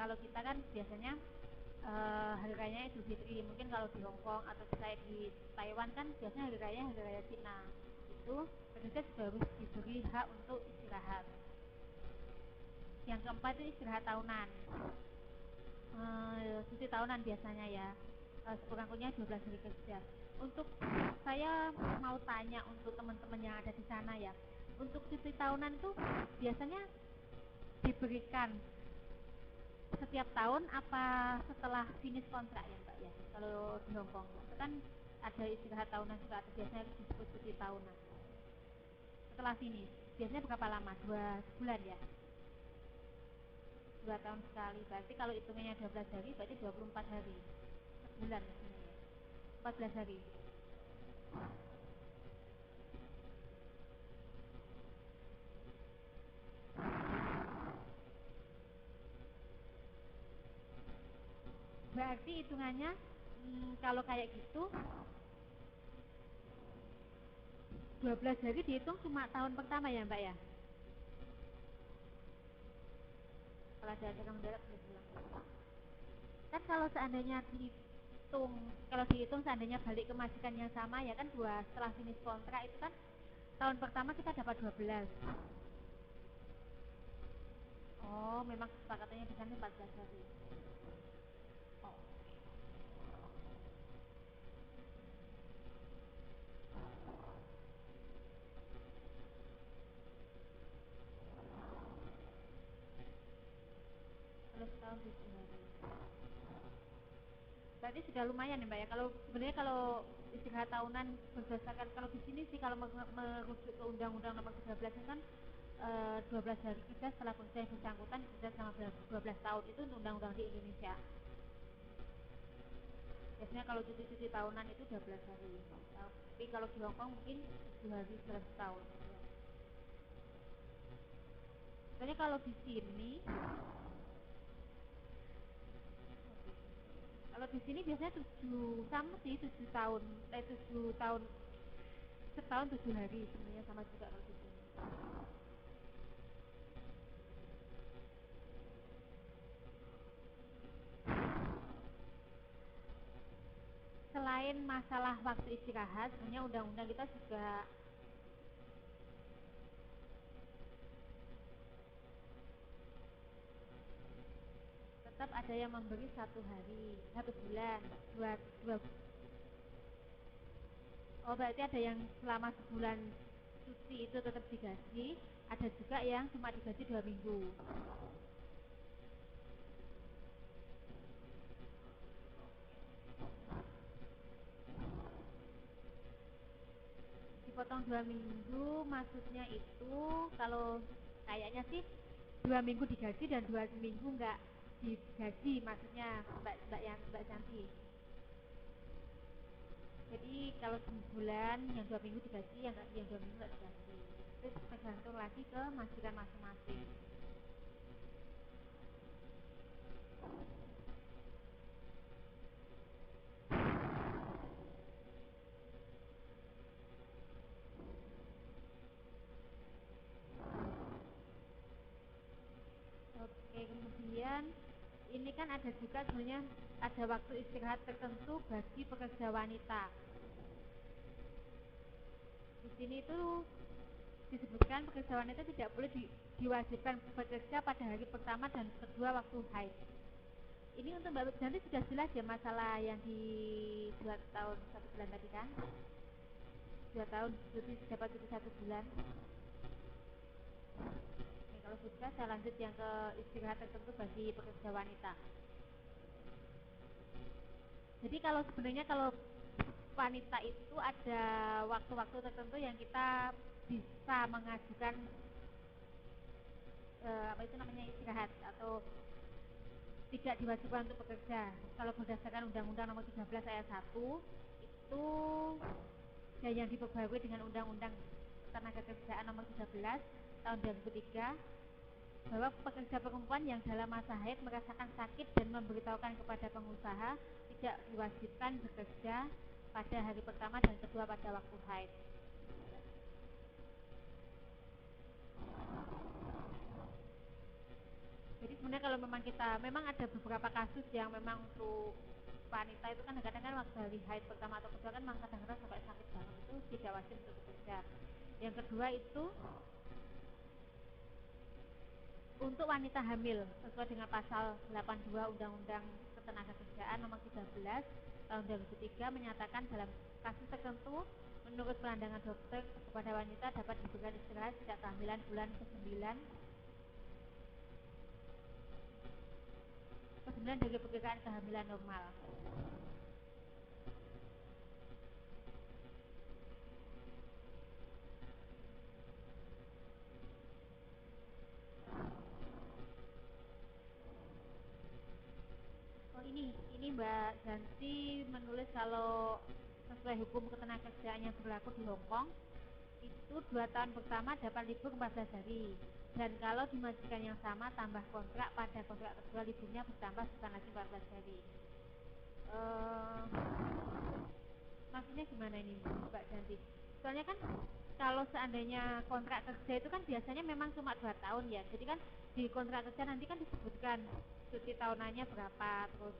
kalau kita kan biasanya hari rayanya Idul Fitri. Mungkin kalau di Hong Kong atau saya di Taiwan kan biasanya hari raya Cina. Itu pekerja juga harus diberi hak untuk istirahat. Yang keempat itu istirahat tahunan. Cuti tahunan biasanya ya. Sekurang-kurangnya 12 hari kerja. Untuk saya mau tanya untuk teman-teman yang ada di sana ya. Untuk cuti tahunan itu biasanya diberikan setiap tahun apa setelah finish kontrak ya Mbak ya? Kalau di Hong Kong itu kan ada istirahat tahunan juga, atau biasanya disebut cuti tahunan. Setelah finish, biasanya berapa lama? 2 bulan ya? 2 tahun sekali. Berarti kalau hitungannya 12 hari, berarti 24 hari. Sebulan ya? 14 hari. Berarti hitungannya kalau kayak gitu 12 hari dihitung cuma tahun pertama ya Mbak ya? Kalau ada acara mendadak boleh bilang. Kan kalau seandainya dihitung seandainya balik ke majikan yang sama ya kan setelah finish kontrak itu kan tahun pertama kita dapat 12. Oh, memang kesepakatannya di sana 14 hari. Oh. Kalau setahun 7 hari. Berarti sudah lumayan ya Mbak ya. Kalau sebenarnya kalau istirahat tahunan berdasarkan kalau di sini sih kalau merujuk ke Undang-Undang Nomor 13 itu kan 12 hari kerja setelah kerja yang bersangkutan kerja selama 12 tahun itu undang-undang di Indonesia. Biasanya kalau cuti-cuti tahunan itu 12 hari. Tapi kalau di Hong Kong mungkin 7 hari setelah setahun. Soalnya kalau di sini biasanya 7 sama sih 7 tahun 7 tahun setahun 7 hari sebenarnya sama juga kalau di sini. Selain masalah waktu istirahat, sebenarnya undang-undang kita juga tetap ada yang memberi 1 hari, 1 bulan, dua. Oh, berarti ada yang selama sebulan cuti itu tetap digaji, ada juga yang cuma digaji 2 minggu. Dipotong 2 minggu, maksudnya itu kalau kayaknya sih 2 minggu digaji dan 2 minggu nggak digaji, maksudnya Mbak Santi. Jadi kalau sebulan yang 2 minggu digaji, yang 2 minggu nggak digaji. Itu tergantung lagi ke majikan masing-masing. Oke, kemudian ini kan ada juga sebenarnya ada waktu istirahat tertentu bagi pekerja wanita. Di sini itu disebutkan pekerja wanita tidak boleh diwajibkan bekerja pada hari pertama dan kedua waktu haid. Ini untuk Mbak Janti sudah jelas ya masalah yang di 2 tahun 1 bulan tadi kan? 2 tahun dapat cuti 1 bulan. Oke, kalau sudah saya lanjut yang ke istirahat tertentu bagi pekerja wanita. Jadi kalau sebenarnya kalau wanita itu ada waktu-waktu tertentu yang kita bisa mengajukan apa itu namanya istirahat atau tidak diwajibkan untuk bekerja. Kalau berdasarkan Undang-Undang Nomor 13 Ayat 1 itu yang diperbarui dengan Undang-Undang Ketenagakerjaan Nomor 13 tahun 2003 bahwa pekerja perempuan yang dalam masa haid merasakan sakit dan memberitahukan kepada pengusaha tidak diwajibkan bekerja pada hari pertama dan kedua pada waktu haid. Jadi sebenarnya kalau memang kita memang ada beberapa kasus yang memang untuk wanita itu kan kadang-kadang kan waktu hari haid pertama atau kedua kan memang kadang-kadang sampai sakit banget, itu tidak wajib untuk bekerja. Yang kedua itu untuk wanita hamil sesuai dengan pasal 82 Undang-Undang Ketenagakerjaan nomor 13 tahun 2003 menyatakan dalam kasus tertentu menurut pandangan dokter kepada wanita dapat diberikan istirahat sejak kehamilan bulan ke-9 dari perkiraan kehamilan normal. Oh ini Mbak Janti menulis kalau sesuai hukum ketenagakerjaan yang berlaku di Hong Kong itu 2 tahun pertama dapat libur 14 hari, dan kalau di majikan yang sama tambah kontrak, pada kontrak kedua liburnya bertambah bukan lagi 14 hari. Maksudnya gimana ini Mbak Janti? Soalnya kan kalau seandainya kontrak kerja itu kan biasanya memang cuma 2 tahun ya, jadi kan di kontrak kerja nanti kan disebutkan cuti tahunannya berapa, terus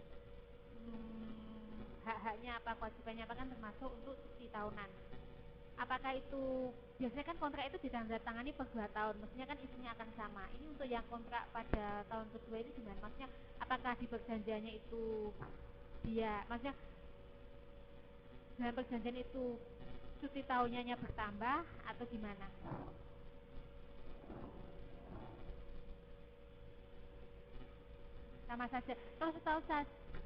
hak-haknya apa, kewajibannya apa, kan termasuk untuk cuti tahunan. Apakah itu biasanya kan kontrak itu ditandatangani per 2 tahun, maksudnya kan isinya akan sama. Ini untuk yang kontrak pada tahun kedua ini gimana? Maksudnya apakah di perjanjiannya itu dia, maksudnya dalam perjanjian itu cuti tahunnya bertambah atau gimana? Sama saja.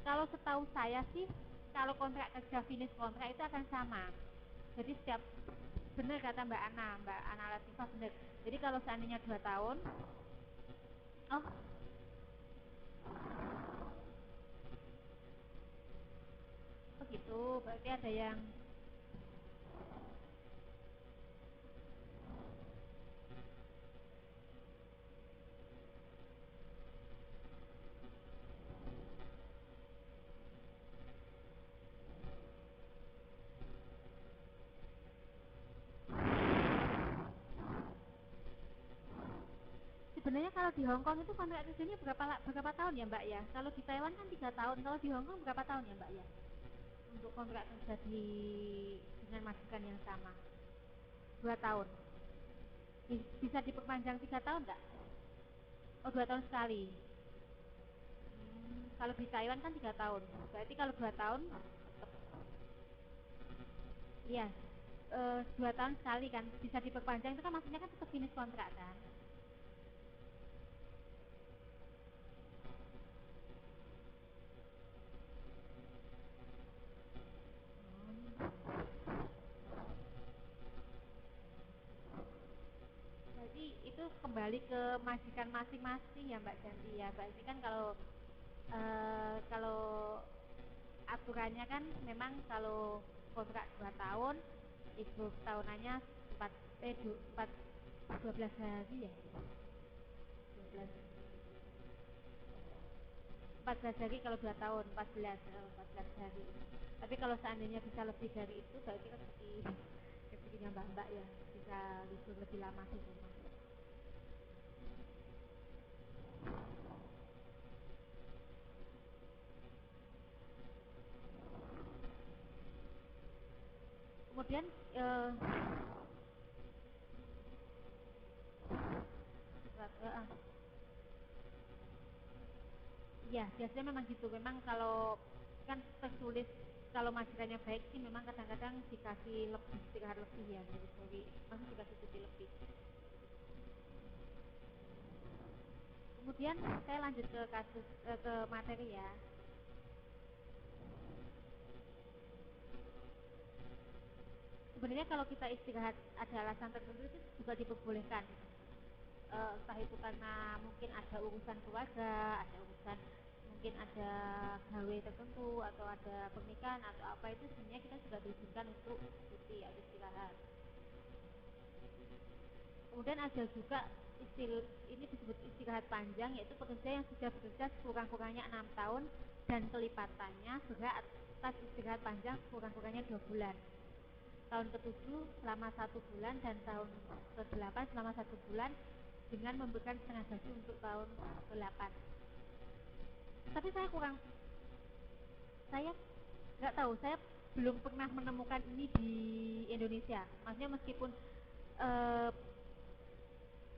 Kalau setahu saya sih, kalau kontrak kerja finish kontrak itu akan sama. Jadi setiap, benar kata Mbak Ana Latifah benar. Jadi kalau seandainya 2 tahun, oh begitu, berarti ada yang sebenarnya kalau di Hong Kong itu kontrak kerjanya berapa tahun ya Mbak ya? Kalau di Taiwan kan 3 tahun, kalau di Hong Kong berapa tahun ya Mbak ya? Untuk kontrak kerja dengan majikan yang sama 2 tahun. Bisa diperpanjang 3 tahun nggak? Oh 2 tahun sekali. Kalau di Taiwan kan 3 tahun. Berarti kalau 2 tahun, iya, 2 tahun sekali kan bisa diperpanjang, itu kan maksudnya kan tetap finish kontrak kan. Jadi itu kembali ke majikan masing-masing ya Mbak Janti ya. Berarti kan kalau aturannya kan memang kalau kontrak 2 tahun itu tahunannya 4 4 12 hari ya. 12 14 hari kalau 2 tahun, 14 hari. Tapi kalau seandainya bisa lebih dari itu berarti kan rezekinya Mbak ya, bisa libur lebih lama di rumah. Kemudian ya biasanya memang gitu. Memang kalau kan tertulis, kalau majikannya baik sih memang kadang-kadang dikasih lebih istirahat lebih ya, jadi masih dikasih cuti lebih. Kemudian saya lanjut ke ke materi ya. Sebenarnya kalau kita istirahat ada alasan tertentu itu juga diperbolehkan. Entah itu karena mungkin ada urusan keluarga, ada urusan, mungkin ada gawe tertentu, atau ada pernikahan atau apa, itu sebenarnya kita juga diizinkan untuk cuti atau istirahat. Kemudian ada juga ini disebut istirahat panjang, yaitu pekerja yang sudah bekerja sekurang-kurangnya 6 tahun dan kelipatannya berhak atas istirahat panjang sekurang-kurangnya 2 bulan. Tahun ke-7 selama 1 bulan dan tahun ke-8 selama 1 bulan dengan memberikan setengah gaji untuk tahun ke-8. Tapi saya nggak tahu, saya belum pernah menemukan ini di Indonesia. Maksudnya meskipun eh,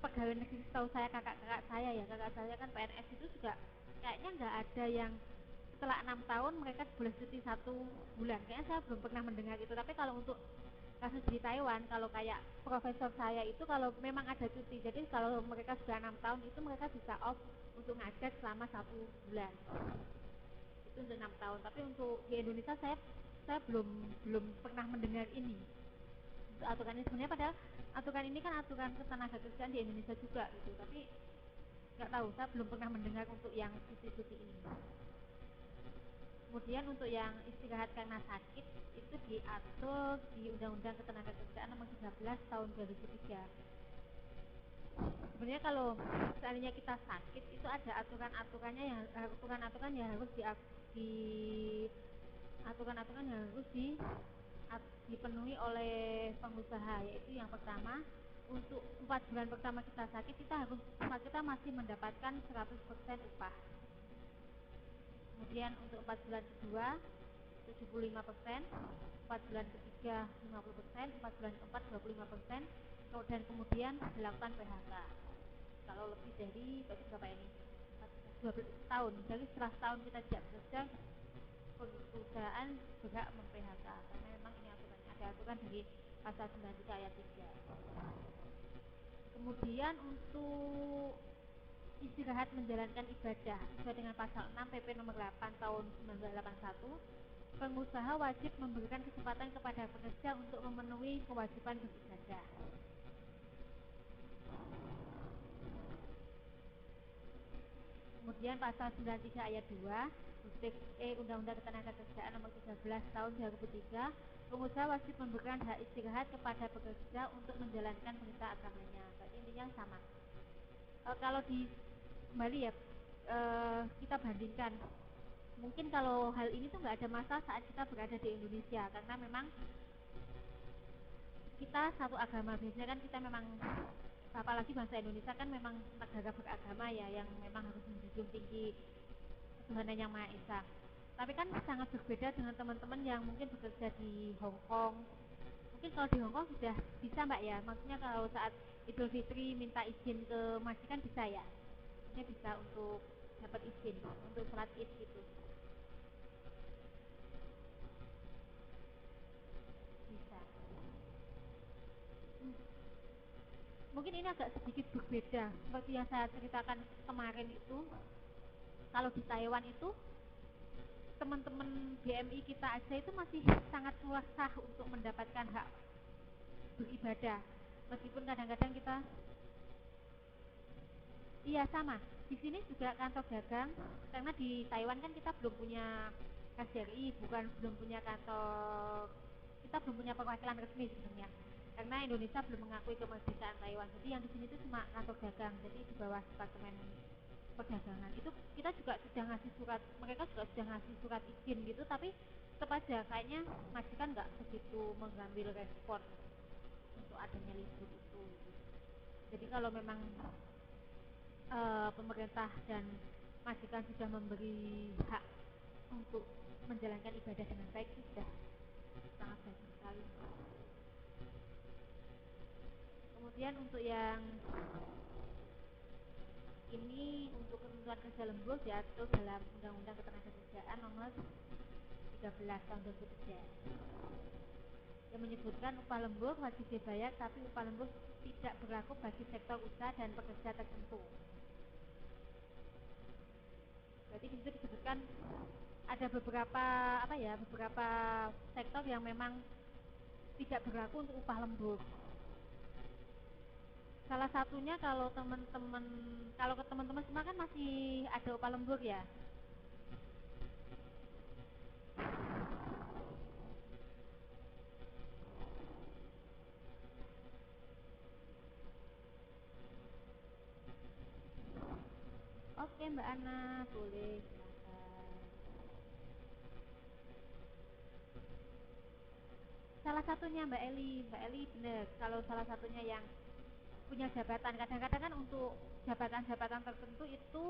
pegawai negeri, setahu saya kakak saya kan PNS itu juga kayaknya nggak ada yang setelah 6 tahun mereka boleh cuti 1 bulan. Kayaknya saya belum pernah mendengar itu. Tapi kalau untuk kasus di Taiwan, kalau kayak profesor saya itu kalau memang ada cuti, jadi kalau mereka sudah 6 tahun itu mereka bisa off untuk ngajar selama 1 bulan. Itu untuk 6 tahun. Tapi untuk di Indonesia saya belum belum pernah mendengar ini. Untuk aturan ini sebenarnya, padahal aturan ini kan aturan ketenagakerjaan di Indonesia juga gitu. Tapi nggak tahu, saya belum pernah mendengar untuk yang cuti-cuti ini. Kemudian untuk yang istirahat karena sakit itu diatur di Undang-Undang Ketenagakerjaan Nomor 13 Tahun 2003. Sebenarnya kalau seandainya kita sakit itu ada aturan-aturannya yang aturan-aturan yang harus di aturan-aturan yang harus dipenuhi oleh pengusaha, yaitu yang pertama, untuk 4 bulan pertama kita sakit kita masih mendapatkan 100% upah. Kemudian untuk 4 bulan kedua 75%, 4 bulan ketiga 50%, 4 bulan keempat 25%, dan kemudian dilakukan PHK. Kalau lebih dari berapa ini? 12 tahun. Jadi setelah setahun kita tidak bekerja, perusahaan berhak mem-PHK karena memang ini aturannya, ada aturan dari pasal 93 ayat 3. Kemudian untuk istirahat menjalankan ibadah sesuai dengan pasal 6 PP nomor 8 tahun 1981, pengusaha wajib memberikan kesempatan kepada pekerja untuk memenuhi kewajiban beribadah. Kemudian pasal 93 ayat 2 huruf E Undang-Undang Ketenagakerjaan Nomor 13 Tahun 2003, pengusaha wajib memberikan hak istirahat kepada pekerja untuk menjalankan perintah agamanya. Berarti intinya sama. Kalau kembali ya, kita bandingkan, mungkin kalau hal ini tuh nggak ada masalah saat kita berada di Indonesia, karena memang kita satu agama. Biasanya kan kita memang, apalagi bangsa Indonesia kan memang negara beragama ya, yang memang harus menjunjung tinggi ketuhanan yang Maha Esa. Tapi kan sangat berbeda dengan teman-teman yang mungkin bekerja di Hong Kong. Mungkin kalau di Hong Kong sudah bisa Mbak ya, maksudnya kalau saat Idul Fitri minta izin ke majikan bisa ya, maksudnya bisa untuk dapat izin untuk sholat id gitu, bisa. Mungkin ini agak sedikit berbeda seperti yang saya ceritakan kemarin itu. Kalau di Taiwan itu teman-teman BMI kita aja itu masih sangat luas untuk mendapatkan hak beribadah, meskipun kadang-kadang kita, iya sama. Di sini juga kantor dagang, karena di Taiwan kan kita belum punya KJRI, belum punya kantor, kita belum punya perwakilan resmi sebenarnya, karena Indonesia belum mengakui kemerdekaan Taiwan. Jadi yang di sini itu cuma kantor dagang, jadi di bawah Departemen Perdagangan. Itu kita juga sudah ngasih surat, mereka juga sudah ngasih surat izin gitu, tapi tetap aja kayaknya majikan nggak begitu mengambil respon untuk adanya libur itu. Jadi kalau memang pemerintah dan majikan sudah memberi hak untuk menjalankan ibadah dengan baik, itu sudah sangat baik sekali. Kemudian untuk yang ini, untuk ketentuan kerja lembur diatur dalam Undang-Undang Ketenagakerjaan Nomor 13 Tahun 2003 yang menyebutkan upah lembur wajib dibayar, tapi upah lembur tidak berlaku bagi sektor usaha dan pekerja tertentu. Berarti di situ disebutkan ada beberapa sektor yang memang tidak berlaku untuk upah lembur. Salah satunya kalau ke teman-teman semua kan masih ada upah lembur ya. Oke Mbak Ana, boleh silakan. Salah satunya Mbak Eli benar. Kalau salah satunya yang punya jabatan. Kadang-kadang kan untuk jabatan-jabatan tertentu itu